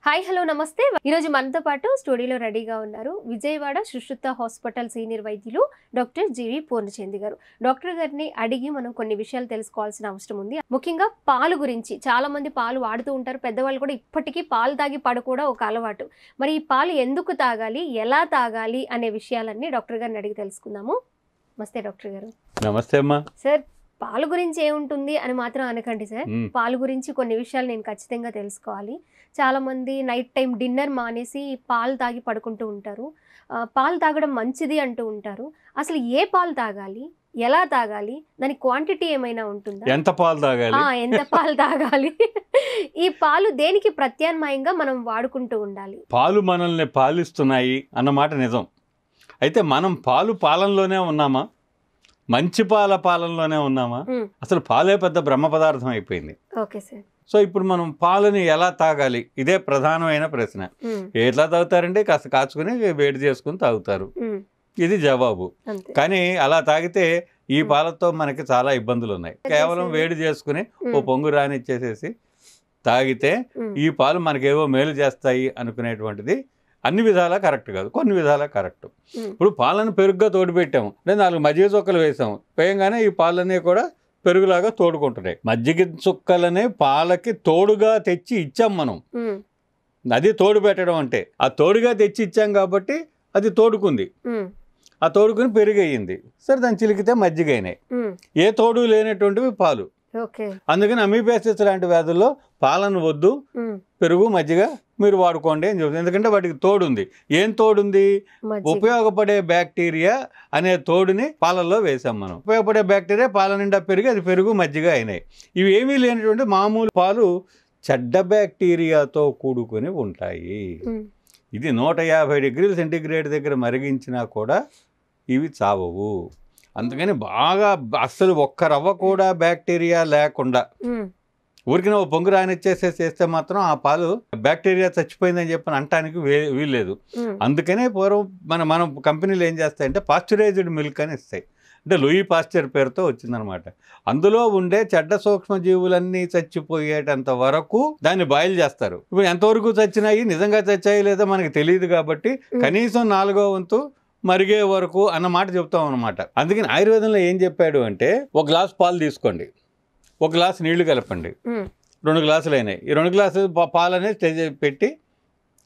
Hi hello నమస్తే. ఈరోజు మనతో పాటు స్టూడియోలో రెడీగా ఉన్నారు విజయవాడ సుశ్రుత హాస్పిటల్ సీనియర్ వైద్యులు డాక్టర్ జీవి పూర్ణచంద్ర గారు. డాక్టర్ గారిని అడిగి మనం కొన్ని విషయాలు తెలుసుకోవాల్సిన అవసరం ఉంది. ముఖ్యంగా పాలు గురించి. చాలా మంది పాలు వాడుతూ ఉంటారు, పెద్దవాళ్ళు కూడా ఇప్పటికీ పాలు తాగి పడుకోవడం ఒక అలవాటు. మరి ఈ పాలు ఎందుకు తాగాలి, ఎలా తాగాలి అనే విషయాలన్నీ డాక్టర్ గారిని అడిగి తెలుసుకుందాము. నమస్తే డాక్టర్ గారు. నమస్తే అమ్మా. సార్, పాలు గురించి ఏముంటుంది అని మాత్రం అనకండి సార్. పాలు గురించి కొన్ని విషయాలు నేను ఖచ్చితంగా తెలుసుకోవాలి. చాలామంది నైట్ టైం డిన్నర్ మానేసి పాలు తాగి పడుకుంటూ ఉంటారు. పాలు తాగడం మంచిది అంటూ ఉంటారు. అసలు ఏ పాలు తాగాలి, ఎలా తాగాలి, దాని క్వాంటిటీ ఏమైనా ఉంటుందా, ఎంత పాలు తాగాలి, ఎంత పాలు తాగాలి, ఈ పాలు దేనికి ప్రత్యామ్నాయంగా మనం వాడుకుంటూ ఉండాలి? పాలు మనల్ని పాలిస్తున్నాయి అన్నమాట నిజం. అయితే మనం పాలనలోనే ఉన్నామా, మంచి పాలనలోనే ఉన్నామా? అసలు పాలే పెద్ద బ్రహ్మ పదార్థం అయిపోయింది. Okay sir. సో ఇప్పుడు మనం పాలని ఎలా తాగాలి, ఇదే ప్రధానమైన ప్రశ్న. ఎట్లా తాగుతారంటే కాస్త కాచుకుని వేడి చేసుకుని తాగుతారు, ఇది జవాబు. కానీ అలా తాగితే ఈ పాలతో మనకి చాలా ఇబ్బందులు ఉన్నాయి. కేవలం వేడి చేసుకుని ఓ పొంగు రానిచ్చేసేసి తాగితే ఈ పాలు మనకేవో మేలు చేస్తాయి అనుకునేటువంటిది అన్ని విధాలా కరెక్ట్ కాదు, కొన్ని విధాలా కరెక్ట్. ఇప్పుడు పాలను పెరుగుగా తోడుపెట్టాము, లేదా 4 మజ్జిగ చుక్కలు వేసాము, వేయంగానే ఈ పాలన్నీ కూడా పెరుగులాగా తోడుకుంటున్నాయి. మజ్జిగ చుక్కలనే పాలకి తోడుగా తెచ్చి ఇచ్చాం మనం. అది తోడు పెట్టడం అంటే. ఆ తోడుగా తెచ్చి ఇచ్చాం కాబట్టి అది తోడుకుంది, ఆ తోడుకుని పెరుగు అయ్యింది. సరే, దాన్ని చిలికితే మజ్జిగ అయినాయి. ఏ తోడు లేనటువంటివి పాలు. అందుకని అమీబియాసిస్ లాంటి వ్యాధుల్లో పాలను వద్దు, పెరుగు మజ్జిగ మీరు వాడుకోండి అని చెప్తుంది. ఎందుకంటే వాటికి తోడుంది. ఏం తోడుంది? ఉపయోగపడే బ్యాక్టీరియా అనే తోడుని పాలల్లో వేసాం మనం. ఉపయోగపడే బ్యాక్టీరియా పాల నిండా పెరిగి అది పెరుగు మజ్జిగ అయినాయి. ఇవి ఏమీ లేనటువంటి మామూలు పాలు చెడ్డ బ్యాక్టీరియాతో కూడుకొని ఉంటాయి. ఇది 150 డిగ్రీల సెంటీగ్రేడ్ దగ్గర మరిగించినా కూడా ఇవి చావవు. అందుకని బాగా అస్సలు ఒక్క రవ్వ కూడా బ్యాక్టీరియా లేకుండా ఊరికి నువ్వు పొంగు రానిచ్చేసేస్తే మాత్రం ఆ పాలు బ్యాక్టీరియా చచ్చిపోయిందని చెప్పని అనటానికి వీల్లేదు. అందుకనే పూర్వం మన కంపెనీలు ఏం చేస్తాయంటే పాశ్చరైజ్డ్ మిల్క్ అని ఇస్తాయి. అంటే లూయి పాశ్చర్ పేరుతో వచ్చిందనమాట. అందులో ఉండే చెడ్డ సూక్ష్మజీవులన్నీ చచ్చిపోయేటంత వరకు దాన్ని బాయిల్ చేస్తారు. ఇప్పుడు ఎంతవరకు చచ్చినాయి, నిజంగా చచ్చాయి లేదా మనకి తెలియదు కాబట్టి కనీసం 4వ వంతు మరిగే వరకు అన్న మాట చెప్తాం అనమాట. అందుకని ఆయుర్వేదంలో ఏం చెప్పాడు అంటే, 1 గ్లాస్ పాలు తీసుకోండి, 1 గ్లాస్ నీళ్లు కలపండి, 2 గ్లాసులు అయినాయి. ఈ 2 గ్లాసులు పాలనే స్టేజ్ పెట్టి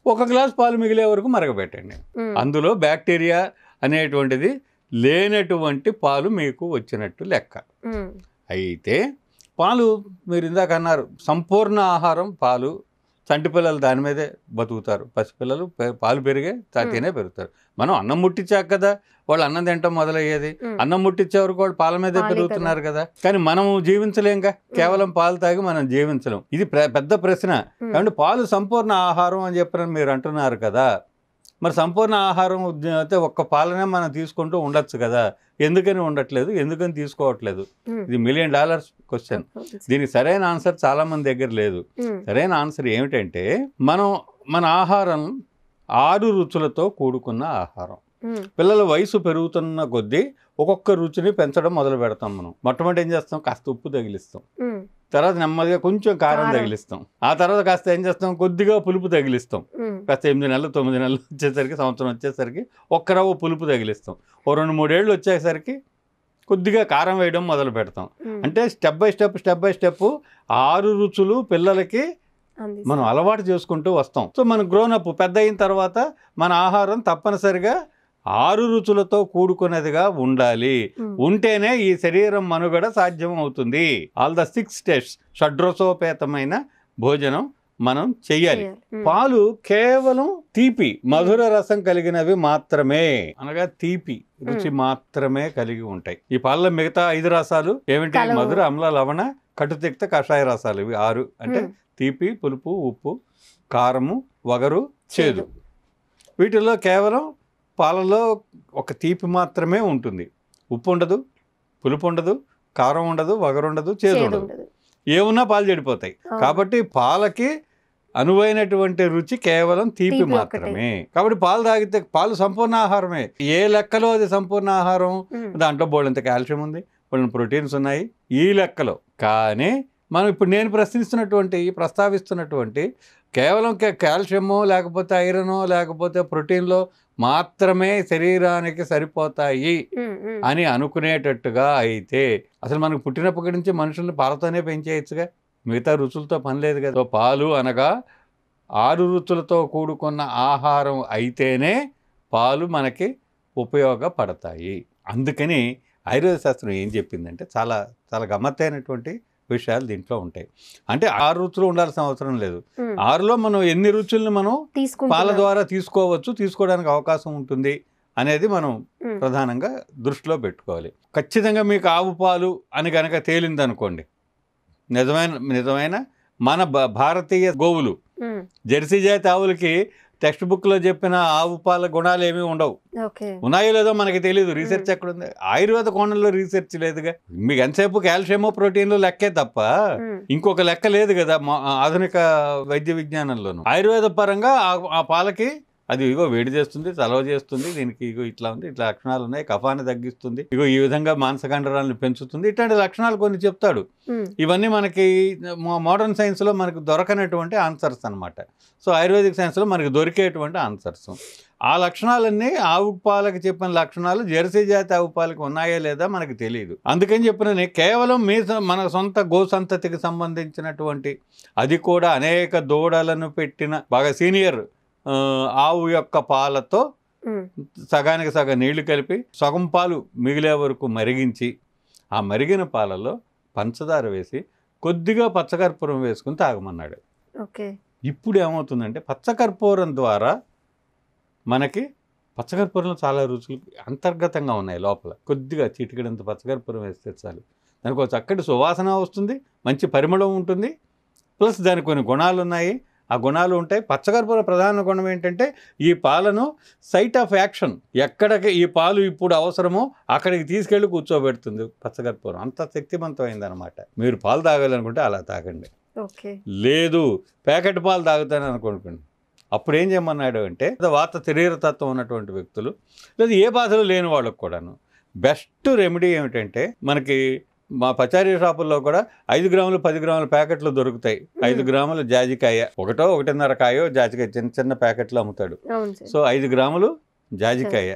1 గ్లాస్ పాలు మిగిలే వరకు మరగబెట్టండి. అందులో బ్యాక్టీరియా అనేటువంటిది లేనటువంటి పాలు మీకు వచ్చినట్టు లెక్క. అయితే పాలు మీరు ఇందాక అన్నారు, సంపూర్ణ ఆహారం పాలు. చంటి పిల్లలు దాని మీదే బతుకుతారు, పసిపిల్లలు పాలు పెరిగే తినే పెరుగుతారు. మనం అన్నం ముట్టించాక కదా వాళ్ళు అన్నం తింటాం మొదలయ్యేది. అన్నం ముట్టించే వరకు వాళ్ళు పాల మీదే పెరుగుతున్నారు కదా. కానీ మనం జీవించలేంగా, కేవలం పాలు తాగి మనం జీవించలేం. ఇది పెద్ద ప్రశ్న. కాబట్టి పాలు సంపూర్ణ ఆహారం అని చెప్పని మీరు అంటున్నారు కదా. మరి సంపూర్ణ ఆహారం అయితే ఒక్క పాలనే మనం తీసుకుంటూ ఉండొచ్చు కదా. ఎందుకని ఉండట్లేదు, ఎందుకని తీసుకోవట్లేదు? ఇది $1 మిలియన్ క్వశ్చన్. దీనికి సరైన ఆన్సర్ చాలా మంది దగ్గర లేదు. సరైన ఆన్సర్ ఏమిటంటే, మన ఆహారం 6 రుచులతో కూడుకున్న ఆహారం. పిల్లల వయసు పెరుగుతున్న కొద్దీ ఒక్కొక్క రుచిని పెంచడం మొదలు పెడతాం మనం. మొట్టమొదటి ఏం చేస్తాం, కాస్త ఉప్పు తగిలిస్తాం, తర్వాత నెమ్మదిగా కొంచెం కారం తగిలిస్తాం, ఆ తర్వాత కాస్త ఏం చేస్తాం, కొద్దిగా పులుపు తగిలిస్తాం. కాస్త 8 నెలలు 9 నెలలు వచ్చేసరికి, సంవత్సరం వచ్చేసరికి 1 రవ్వ పులుపు తగిలిస్తాం. ఓ 2-3 ఏళ్ళు వచ్చేసరికి కొద్దిగా కారం వేయడం మొదలు పెడతాం. అంటే స్టెప్ బై స్టెప్ 6 రుచులు పిల్లలకి మనం అలవాటు చేసుకుంటూ వస్తాం. సో మనం గ్రోనప్ పెద్ద అయిన తర్వాత మన ఆహారం తప్పనిసరిగా 6 రుచులతో కూడుకున్నదిగా ఉండాలి. ఉంటేనే ఈ శరీరం మనుగడ సాధ్యం అవుతుంది. ఆల్ ద 6 స్టెప్స్, షడ్రసోపేతమైన భోజనం మనం చెయ్యాలి. పాలు కేవలం తీపి మధుర రసం కలిగినవి మాత్రమే, అనగా తీపి రుచి మాత్రమే కలిగి ఉంటాయి. ఈ పాలలో మిగతా 5 రసాలు ఏమిటి? మధుర, అమ్ల, లవణ, కటుతిక్త, కషాయ రసాలు. ఇవి 6. అంటే తీపి, పులుపు, ఉప్పు, కారము, వగరు, చేదు. వీటిల్లో కేవలం పాలలో ఒక తీపి మాత్రమే ఉంటుంది. ఉప్పు ఉండదు, పులుపు ఉండదు, కారం ఉండదు, వగరు ఉండదు, చేదు ఉండదు. ఏమున్నా పాలు చెడిపోతాయి. కాబట్టి పాలకి అనువైనటువంటి రుచి కేవలం తీపి మాత్రమే. కాబట్టి పాలు తాగితే పాలు సంపూర్ణ ఆహారమే. ఏ లెక్కలో అది సంపూర్ణ ఆహారం? దాంట్లో బోళ్ళంత కాల్షియం ఉంది, బోళ్ళంత ప్రోటీన్స్ ఉన్నాయి ఈ లెక్కలో. కానీ మనం ఇప్పుడు నేను ప్రస్తావిస్తున్నటువంటి కేవలం కాల్షియమో లేకపోతే ఐరనో లేకపోతే ప్రోటీన్లో మాత్రమే శరీరానికి సరిపోతాయి అని అనుకునేటట్టుగా అయితే అసలు మనకు పుట్టినప్పటి నుంచి మనుషుల్ని పాలతోనే పెంచేయచ్చుగా, మిగతా రుచులతో పని లేదు కదా. పాలు అనగా 6 రుచులతో కూడుకున్న ఆహారం అయితేనే పాలు మనకి ఉపయోగపడతాయి. అందుకని ఆయుర్వేద శాస్త్రం ఏం చెప్పిందంటే చాలా చాలా గమ్మత్తైనటువంటి విషయాలు దీంట్లో ఉంటాయి. అంటే 6 రుచులు ఉండాల్సిన అవసరం లేదు. 6లో మనం ఎన్ని రుచులను మనం పాల ద్వారా తీసుకోవడానికి అవకాశం ఉంటుంది అనేది మనం ప్రధానంగా దృష్టిలో పెట్టుకోవాలి. ఖచ్చితంగా మీకు ఆవు పాలు అని కనుక తేలిందనుకోండి, నిజమైన మన భారతీయ గోవులు, జెర్సీ జాతి ఆవులకి టెక్స్ట్ బుక్లో చెప్పిన ఆవు పాల గుణాలు ఏమీ ఉండవు. ఉన్నాయో లేదో మనకి తెలియదు. రీసెర్చ్ ఎక్కడుంది? ఆయుర్వేద కోణంలో రీసెర్చ్ లేదుగా. మీకు ఎంతసేపు కాల్షియమో ప్రోటీన్లు లెక్కే తప్ప ఇంకొక లెక్క లేదు కదా ఆధునిక వైద్య విజ్ఞానంలోనూ. ఆయుర్వేద పరంగా ఆ పాలకి అది ఇగో వేడి చేస్తుంది, చలవ చేస్తుంది, దీనికి ఇగో ఇట్లా ఉంది, ఇట్లా లక్షణాలు ఉన్నాయి, కఫాన్ని తగ్గిస్తుంది, ఇగో ఈ విధంగా మాంసకండరాలను పెంచుతుంది, ఇట్లాంటి లక్షణాలు కొన్ని చెప్తాడు. ఇవన్నీ మనకి మోడర్న్ సైన్స్లో మనకు దొరకనటువంటి ఆన్సర్స్ అనమాట. సో ఆయుర్వేదిక్ సైన్స్లో మనకి దొరికేటువంటి ఆన్సర్స్. ఆ లక్షణాలన్నీ ఆవు పాలకు చెప్పిన లక్షణాలు జెర్సీ జాతి ఆవు పాలకు ఉన్నాయా లేదా మనకు తెలియదు. అందుకని చెప్పిన కేవలం మన సొంత గో సంతతికి సంబంధించినటువంటి, అది కూడా అనేక దూడలను పెట్టిన బాగా సీనియర్ ఆవు యొక్క పాలతో సగానికి సగం నీళ్లు కలిపి సగం పాలు మిగిలే వరకు మరిగించి, ఆ మరిగిన పాలలో పంచదార వేసి కొద్దిగా పచ్చకర్పూరం వేసుకుని తాగమన్నాడు. ఇప్పుడు ఏమవుతుందంటే పచ్చకర్పూరం ద్వారా మనకి పచ్చకర్పూరంలో చాలా రుచులు అంతర్గతంగా ఉన్నాయి. లోపల కొద్దిగా చిటికెడంత పచ్చకర్పూరం వేస్తే చాలు, దానికి ఒక చక్కటి సువాసన వస్తుంది, మంచి పరిమళం ఉంటుంది, ప్లస్ దానికి కొన్ని గుణాలు ఉన్నాయి. ఆ గుణాలు ఉంటాయి. పచ్చకర్పూర ప్రధాన గుణం ఏంటంటే ఈ పాలను సైట్ ఆఫ్ యాక్షన్, ఎక్కడికి ఈ పాలు ఇప్పుడు అవసరమో అక్కడికి తీసుకెళ్ళి కూర్చోబెడుతుంది పచ్చకర్పూరం. అంత శక్తివంతమైందనమాట. మీరు పాలు తాగాలనుకుంటే అలా తాగండి. లేదు ప్యాకెట్ పాలు తాగుతాను అనుకోండి, అప్పుడు ఏం చేయమన్నాడు అంటే వాత శరీరతత్వం ఉన్నటువంటి వ్యక్తులు, లేదా ఏ బాధలు లేని వాళ్ళకు కూడాను బెస్ట్ రెమెడీ ఏమిటంటే, మనకి మా పచారీ షాపుల్లో కూడా 5 గ్రాములు 10 గ్రాముల ప్యాకెట్లు దొరుకుతాయి. 5 గ్రాముల జాజికాయ, 1.5 కాయో జాజికాయ చిన్న చిన్న ప్యాకెట్లు అమ్ముతాడు. సో 5 గ్రాములు జాజికాయ,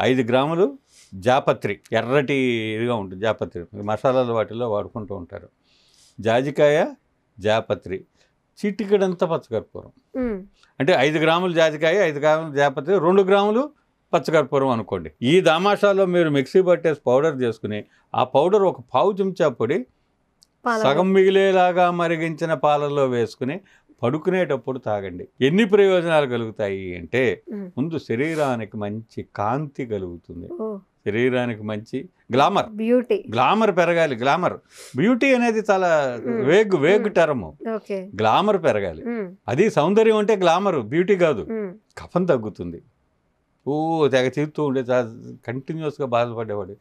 5 గ్రాములు జాపత్రి, ఎర్రటి ఇదిగా ఉంటుంది జాపత్రి, మసాలాలు వాటిల్లో వాడుకుంటూ ఉంటారు. జాజికాయ, జాపత్రి, చిటికెడంతా పచ్చకర్పూరం. అంటే 5 గ్రాములు జాజికాయ, 5 గ్రాములు జాపత్రి, 2 గ్రాములు పచ్చకర్పూరం అనుకోండి. ఈ దామాషాలో మీరు మిక్సీ పట్టేసి పౌడర్ చేసుకుని, ఆ పౌడర్ ఒక పావు చెంచా పొడి సగం మిగిలేలాగా మరిగించిన పాలల్లో వేసుకుని పడుకునేటప్పుడు తాగండి. ఎన్ని ప్రయోజనాలు కలుగుతాయి అంటే, ముందు శరీరానికి మంచి కాంతి కలుగుతుంది, శరీరానికి మంచి గ్లామర్ పెరగాలి. బ్యూటీ అనేది చాలా వేగ్ టర్మ్. గ్లామర్ పెరగాలి. అది సౌందర్యం అంటే గ్లామర్, బ్యూటీ కాదు. కఫం తగ్గుతుంది. తెగ తీరుతూ ఉండే కంటిన్యూస్గా బాధపడేవాడు,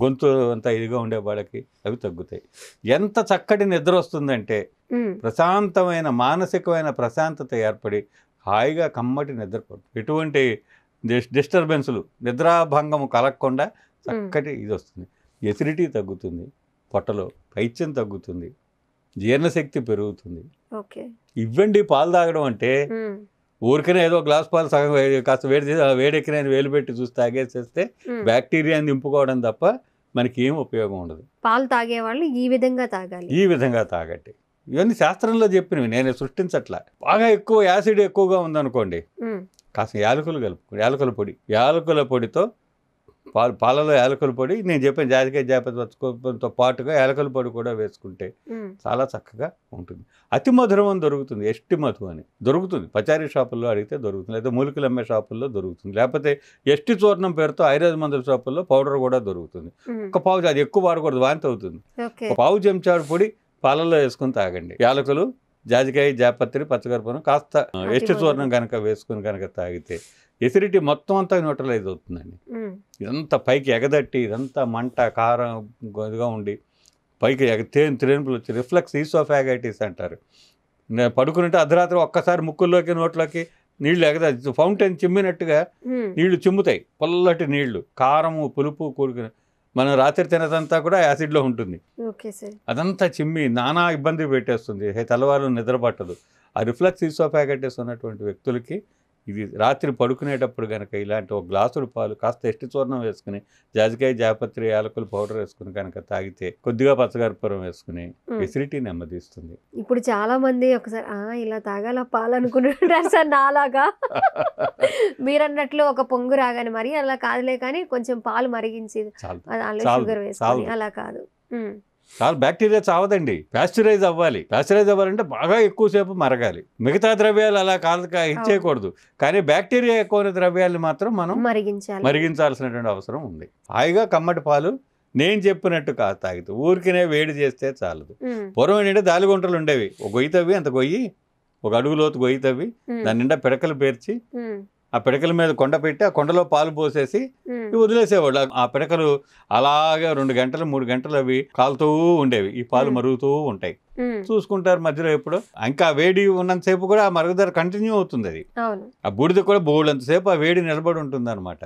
గొంతు అంతా ఇదిగా ఉండేవాళ్ళకి అవి తగ్గుతాయి. ఎంత చక్కటి నిద్ర వస్తుందంటే, ప్రశాంతమైన మానసికమైన ప్రశాంతత ఏర్పడి హాయిగా కమ్మటి నిద్రపోతుంది. ఎటువంటి డిస్టర్బెన్స్లు, నిద్రాభంగం కలగకుండా చక్కటి ఇది వస్తుంది. ఎసిడిటీ తగ్గుతుంది, పొట్టలో పైత్యం తగ్గుతుంది, జీర్ణశక్తి పెరుగుతుంది. ఇవ్వండి పాలు తాగడం అంటే ఊరికనే ఏదో గ్లాస్ పాలు సగం కాస్త వేడెక్కిన వేలు పెట్టి చూసి తాగేసేస్తే బ్యాక్టీరియాని నింపుకోవడం తప్ప మనకి ఏం ఉపయోగం ఉండదు. పాలు తాగేవాళ్ళు ఈ విధంగా తాగండి. ఇవన్నీ శాస్త్రంలో చెప్పినవి, నేను సృష్టించట్లా. బాగా ఎక్కువ యాసిడ్ ఎక్కువగా ఉందనుకోండి, కాస్త యాలకుల పొడితో పాలలో యాలకుల పొడి, నేను చెప్పాను జాజికాయ జాపత్రితో పాటుగా యాలకుల పొడి కూడా వేసుకుంటే చాలా చక్కగా ఉంటుంది. అతి మధురం అని దొరుకుతుంది, ఎస్టి మధు అని దొరుకుతుంది. పచారీ షాపుల్లో అడిగితే దొరుకుతుంది, లేదా మూలికలు అమ్మే షాపుల్లో దొరుకుతుంది, లేకపోతే ఎస్టి చూర్ణం పేరుతో ఆయుర్వేద మందుల షాపుల్లో పౌడర్ కూడా దొరుకుతుంది. ఒక పావు, అది ఎక్కువ వాడకూడదు, వాంతి అవుతుంది. ఒక పావు చెంచాడు పొడి పాలల్లో వేసుకుని తాగండి. యాలకులు, జాజికాయ, జాపత్రి, పచ్చకర్పూరం, కాస్త ఎస్టి చూర్ణం కనుక వేసుకుని కనుక తాగితే ఎసిడిటీ మొత్తం అంతా న్యూట్రలైజ్ అవుతుందండి. ఇదంతా పైకి ఎగదట్టి, ఇదంతా మంట కారం ఇదిగా ఉండి పైకి త్రేన్పులు వచ్చి రిఫ్లెక్స్ ఈసోఫాగైటిస్ అంటారు. పడుకునింటే అర్ధరాత్రి ఒక్కసారి ముక్కుల్లోకి నోట్లోకి నీళ్లు ఫౌంటైన్ చిమ్మినట్టుగా నీళ్లు చిమ్ముతాయి, పొల్లటి నీళ్లు, కారము పులుపు కూడుకుని మనం రాత్రి తినదంతా కూడా యాసిడ్లో ఉంటుంది. Okay sir. అదంతా చిమ్మి నానా ఇబ్బంది పెట్టేస్తుంది, తెల్లవారు నిద్ర పట్టదు. ఆ రిఫ్లక్స్ ఈసోఫాగైటిస్ ఉన్నటువంటి వ్యక్తులకి ఇది రాత్రి పడుకునేటప్పుడు కనుక ఇలాంటి ఒక గ్లాసుడు పాలు కాస్త ఎస్టి చూర్ణం వేసుకుని, జాజికాయ, జాపత్రి, యాలకుల పౌడర్ వేసుకుని కనుక తాగితే, కొద్దిగా పచ్చకర్పూరం వేసుకుని ఎసిడిటీ నెమ్మదిస్తుంది. ఇప్పుడు చాలా మంది ఒకసారి ఇలా తాగాల పాలు అనుకుంటుంటారు సార్ నాలాగా. మీరన్నట్లు ఒక పొంగు రాగానే మరి అలా కాదులే, కానీ కొంచెం పాలు మరిగించి షుగర్ వేసుకొని అలా కాదు. చాలా బ్యాక్టీరియా చావదండి, ప్యాస్చరైజ్ అవ్వాలి. ప్యాస్చరైజ్ అవ్వాలంటే బాగా ఎక్కువసేపు మరగాలి. మిగతా ద్రవ్యాలు అలా కాదు ఇచ్చేయకూడదు, కానీ బ్యాక్టీరియా ఎక్కువ ద్రవ్యాలు మాత్రం మనం మరిగించాల్సినటువంటి అవసరం ఉంది. హాయిగా కమ్మటి పాలు నేను చెప్పినట్టు కాదు తాగితే, ఊరికినే వేడి చేస్తే చాలదు. పూర్వం ఏంటంటే దాలిగుంటలు ఉండేవి, ఒక గొయ్యి తవ్వి, అంత గొయ్యి ఒక అడుగు లోతు గొయ్యి తవ్వి దాని నిండా పిడకలు పేర్చి ఆ పిడకల మీద కొండ పెట్టి ఆ కొండలో పాలు పోసేసి వదిలేసేవాళ్ళు. ఆ పిడకలు అలాగే 2 గంటలు 3 గంటలు అవి కాలుతూ ఉండేవి, ఈ పాలు మరుగుతూ ఉంటాయి. చూసుకుంటారు మధ్యలో ఎప్పుడు, ఇంకా వేడి ఉన్నంతసేపు కూడా ఆ మరుగుదల కంటిన్యూ అవుతుంది. అది ఆ బూడిద కూడా బోళ్ళంతసేపు ఆ వేడి నిలబడి ఉంటుంది అనమాట.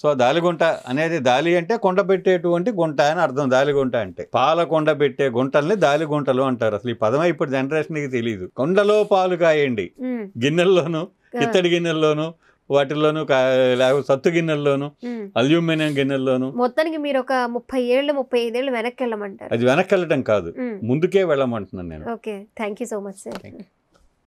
సో దాలిగుంట అనేది, దాలి అంటే కొండ పెట్టేటువంటి గుంట అని అర్థం. దాలిగుంట అంటే పాల కొండ పెట్టే గుంటల్ని దాలిగుంటలు అంటారు. అసలు ఈ పదమే ఇప్పుడు జనరేషన్కి తెలియదు. కొండలో పాలు కాయండి, గిన్నెల్లోనూ, ఇత్తడి గిన్నెల్లోనూ, వాటిల్లోనూ, సత్తు గిన్నెల్లోనూ, అల్యూమినియం గిన్నెల్లోనూ. మొత్తానికి మీరు ఒక 30 ఏళ్ళు 35 ఏళ్ళు వెనక్కి వెళ్ళమంటారు. అది వెనక్కి వెళ్ళటం కాదు, ముందుకే వెళ్ళమంటున్నాను నేను. Okay, thank you so much sir.